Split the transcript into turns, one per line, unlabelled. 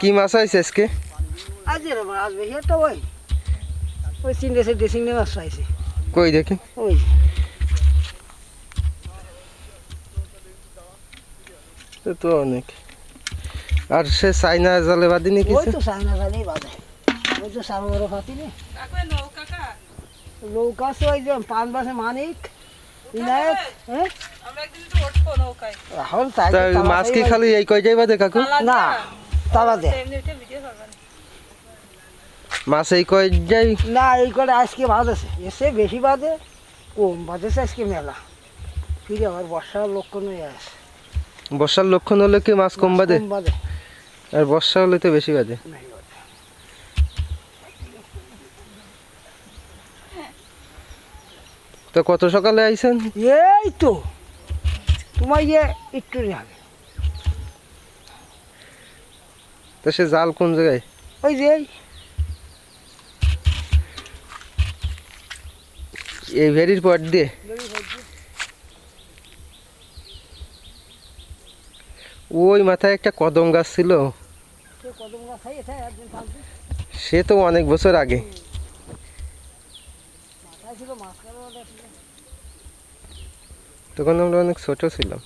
কি মাছ আছে আজকে?
আজ রে মাছ বেশি একটা ওই চিংড়ি ড্রেসিং নিয়ে মাছ চাইছে।
কই দেখি।
ওই
তো অনেক। আর সে চাইনা জালে বাঁধিনি
ওই
কিছু?
তো চাইনা জালেই বাঁধে। ওই তো সাগর ফাতি নে নৌকা আছে ওই যে পান বাসে মানিক বিনায়ক। হ্যাঁ এখন চাই
তা মাছ কি খালি এই কয়টাই বাঁধে কাকু?
না তালা দে
মাছ এই কয়টাই?
না এই করে আজকে বাঁধেছে এসে বেশি বাঁধে কম বাঁধেছে আজকে মেলা ফিরে আবার বর্ষার লক্ষণ হয়ে আসে।
বর্ষার লক্ষণ হলে কি মাছ কম বাঁধে?
বাঁধে
আর বর্ষা হলে তো বেশি বাঁধে। তো কত সকালে আইছেন?
এই তো তোমার ইয়ে একটু আগে
তো সে জাল কোন জায়গায়?
ওই যে
এই ভেরির পর দিয়ে? ওই মাথায় একটা কদম গাছ ছিল,
কদম গাছ খাইয়েছে একদিন ফালতু
সে তো অনেক বছর আগে।
মাথায় ছিল মাছ কাটা ছিল।
তখন আমরা অনেক ছোট ছিলাম।